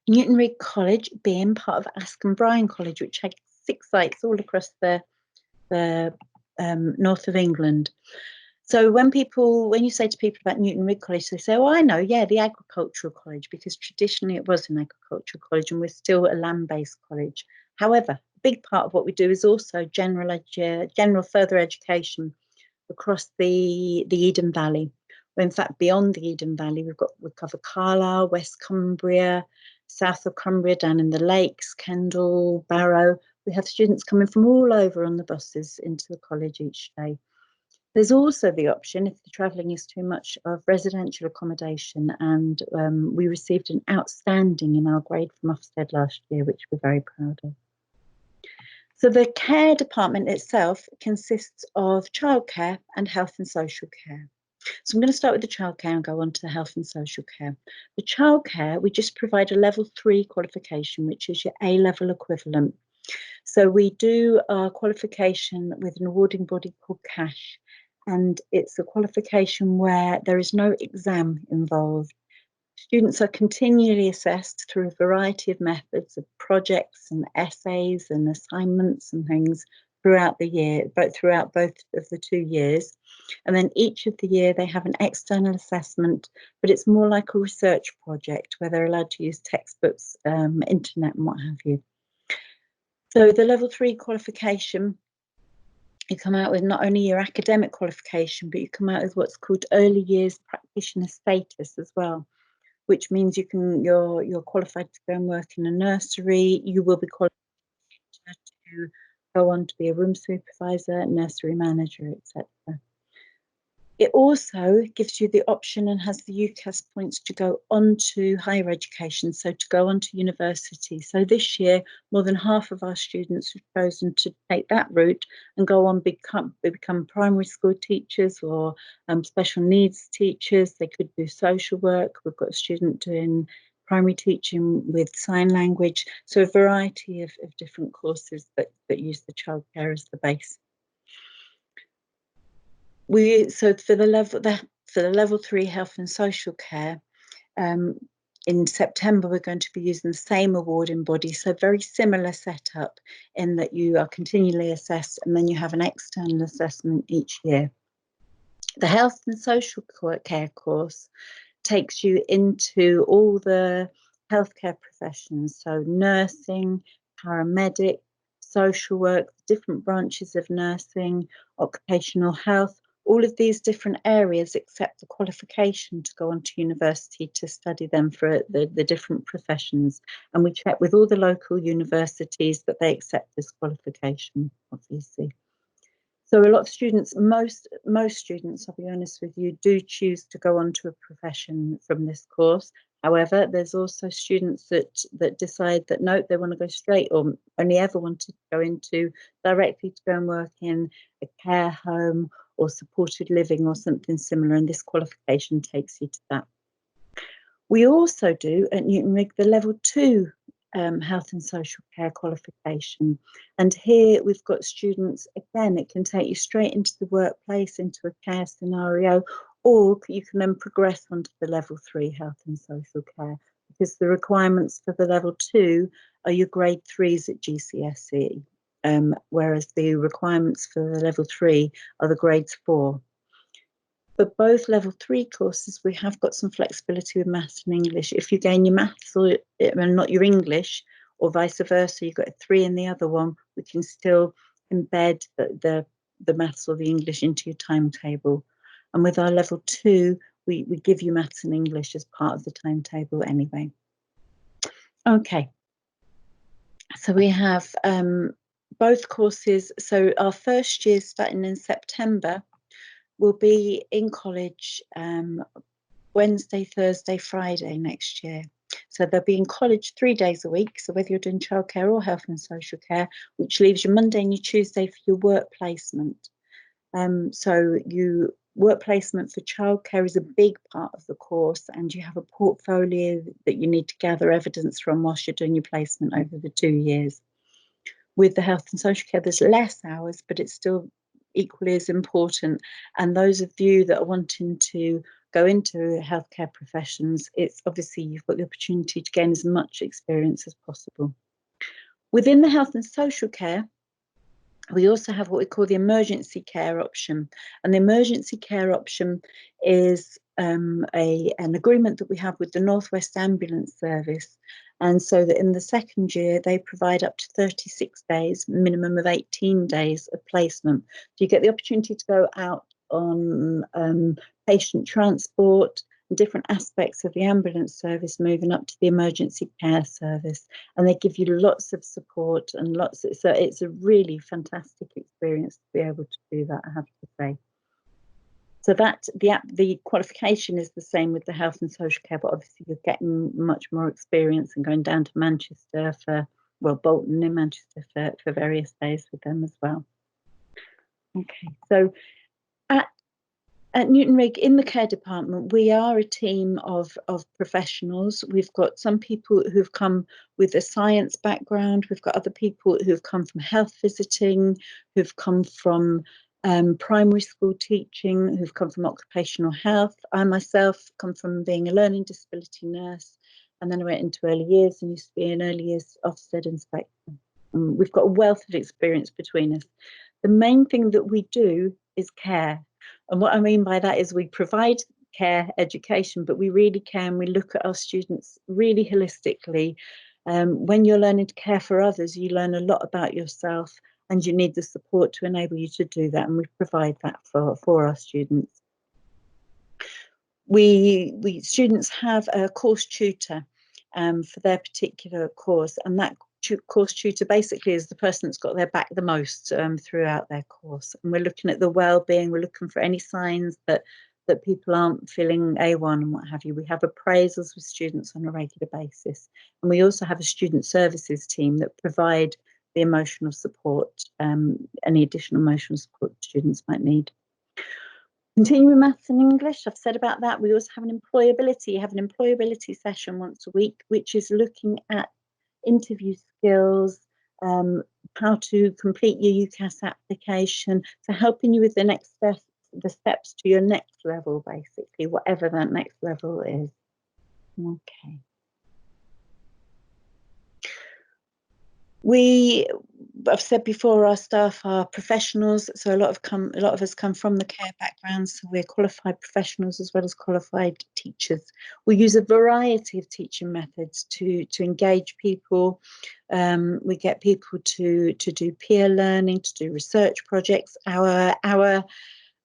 Newton Rigg College being part of Askham Bryan College, which had 6 sites all across the north of England. So when you say to people about Newton Rigg College, they say, "Oh, I know, yeah, the agricultural college," because traditionally it was an agricultural college and we're still a land-based college. However, a big part of what we do is also general further education across the Eden Valley. Well, in fact, beyond the Eden Valley, we cover Carlisle, West Cumbria, south of Cumbria, down in the Lakes, Kendal, Barrow. We have students coming from all over on the buses into the college each day. There's also the option, if the travelling is too much, of residential accommodation, and we received an outstanding in our grade from Ofsted last year, which we're very proud of. So the care department itself consists of childcare and health and social care. So I'm going to start with the childcare and go on to the health and social care. The childcare, we just provide a level 3 qualification, which is your A-level equivalent. So we do our qualification with an awarding body called CASH, and it's a qualification where there is no exam involved. Students are continually assessed through a variety of methods of projects and essays and assignments and things throughout the year, throughout both of the 2 years. And then each of the year they have an external assessment, but it's more like a research project where they're allowed to use textbooks, internet and what have you. So the level 3 qualification, you come out with not only your academic qualification, but you come out with what's called early years practitioner status as well, which means you're qualified to go and work in a nursery. You will be qualified to go on to be a room supervisor, nursery manager, etc. It also gives you the option and has the UCAS points to go on to higher education, so to go on to university. So this year, more than half of our students have chosen to take that route and go on become primary school teachers or special needs teachers. They could do social work. We've got a student doing primary teaching with sign language. So a variety of different courses that use the childcare as the base. So for the level 3 health and social care, in September we're going to be using the same awarding body, so very similar setup in that you are continually assessed and then you have an external assessment each year. The health and social care course takes you into all the healthcare professions, so nursing, paramedic, social work, different branches of nursing, occupational health, all of these different areas accept the qualification to go on to university to study them for the different professions. And we check with all the local universities that they accept this qualification, obviously. So a lot of students, most students, I'll be honest with you, do choose to go on to a profession from this course. However, there's also students that decide that no, they want to go straight or only ever wanted to go into directly to go and work in a care home or supported living or something similar, and this qualification takes you to that. We also do at Newton Rigg the level 2 health and social care qualification, and here we've got students, again, it can take you straight into the workplace, into a care scenario, or you can then progress onto the level 3 health and social care, because the requirements for the level 2 are your grade 3s at GCSE, whereas the requirements for the level 3 are the grades 4. For both level 3 courses, we have got some flexibility with maths and English. If you gain your maths or not your English, or vice versa, you've got a 3 in the other one, we can still embed the maths or the English into your timetable. And with our level 2, we give you maths and English as part of the timetable anyway. Okay. So we have both courses. So our first year starting in September will be in college Wednesday, Thursday, Friday next year. So they'll be in college 3 days a week. So whether you're doing childcare or health and social care, which leaves you Monday and your Tuesday for your work placement. So work placement for childcare is a big part of the course, and you have a portfolio that you need to gather evidence from whilst you're doing your placement over the 2 years. With the health and social care, there's less hours, but it's still equally as important. And those of you that are wanting to go into healthcare professions, it's obviously you've got the opportunity to gain as much experience as possible. Within the health and social care, we also have what we call the emergency care option. And the emergency care option is an agreement that we have with the North West Ambulance Service. And so that in the second year, they provide up to 36 days, minimum of 18 days of placement. So you get the opportunity to go out on patient transport, different aspects of the ambulance service, moving up to the emergency care service, and they give you lots of support and so it's a really fantastic experience to be able to do that, I have to say. So that the qualification is the same with the health and social care, but obviously you're getting much more experience and going down to Manchester Bolton in Manchester for various days with them as well. Okay, so at Newton Rigg, in the care department, we are a team of professionals. We've got some people who've come with a science background. We've got other people who've come from health visiting, who've come from primary school teaching, who've come from occupational health. I myself come from being a learning disability nurse, and then I went into early years and used to be an early years Ofsted inspector. We've got a wealth of experience between us. The main thing that we do is care. And what I mean by that is we provide care education, but we really care and we look at our students really holistically. When you're learning to care for others, you learn a lot about yourself and you need the support to enable you to do that. And we provide that for our students. Students have a course tutor for their particular course, and that course tutor basically is the person that's got their back the most throughout their course. And we're looking at the well-being, we're looking for any signs that people aren't feeling A1 and what have you. We have appraisals with students on a regular basis, and we also have a student services team that provide the emotional support, any additional emotional support students might need. Continuing maths and English, I've said about that. We also have an employability session once a week, which is looking at interview skills, how to complete your UCAS application, so helping you with the next steps, the steps to your next level, basically, whatever that next level is. Okay. I've said before, our staff are professionals, so a lot of us come from the care background, so we're qualified professionals as well as qualified teachers. We use a variety of teaching methods to engage people. We get people to do peer learning, to do research projects. Our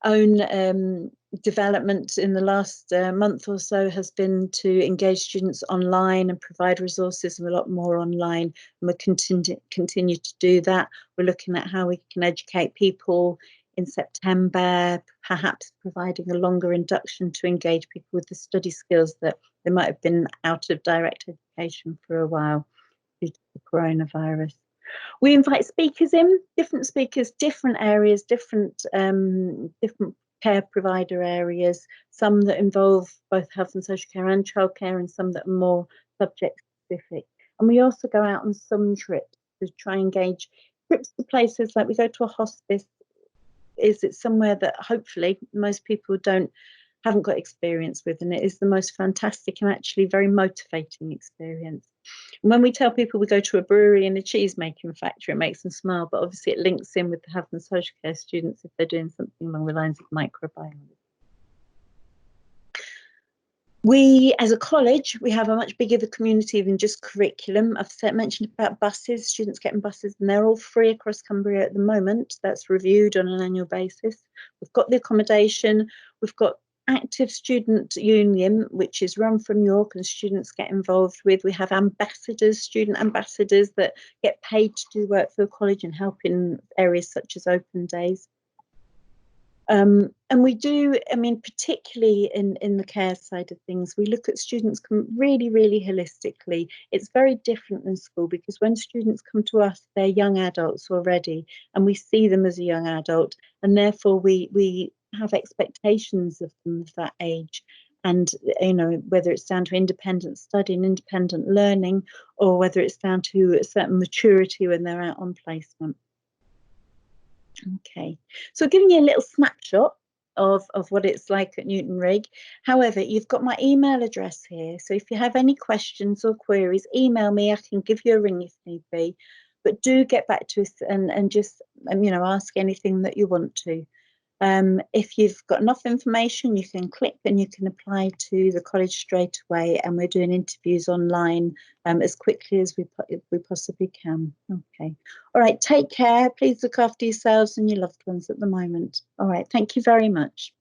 own development in the last month or so has been to engage students online and provide resources and a lot more online, and we'll continue to do that. We're looking at how we can educate people in September, perhaps providing a longer induction to engage people with the study skills that they might have been out of direct education for a while due to the coronavirus. We invite speakers in, different speakers, different areas, different care provider areas, some that involve both health and social care and childcare, and some that are more subject specific. And we also go out on some trips to try and engage trips to places like we go to a hospice. Is it somewhere that hopefully most people haven't got experience with, and it is the most fantastic and actually very motivating experience. And when we tell people we go to a brewery and a cheese making factory, it makes them smile, but obviously it links in with the health and social care students if they're doing something along the lines of microbiology. We, as a college, we have a much bigger community than just curriculum. I've mentioned about buses, students getting buses, and they're all free across Cumbria at the moment. That's reviewed on an annual basis. We've got the accommodation, we've got active student union, which is run from York and students get involved with. We have ambassadors, student ambassadors that get paid to do work for the college and help in areas such as open days. And we do, I mean, particularly in the care side of things, we look at students really, really holistically. It's very different than school because when students come to us, they're young adults already, and we see them as a young adult, and therefore we have expectations of them of that age. And, you know, whether it's down to independent study and independent learning, or whether it's down to a certain maturity when they're out on placement. Okay, so giving you a little snapshot of what it's like at Newton Rigg. However, you've got my email address here. So if you have any questions or queries, email me. I can give you a ring if need be. But do get back to us and just ask anything that you want to. If you've got enough information, you can click and you can apply to the college straight away. And we're doing interviews online as quickly as we possibly can. Okay. All right. Take care. Please look after yourselves and your loved ones at the moment. All right. Thank you very much.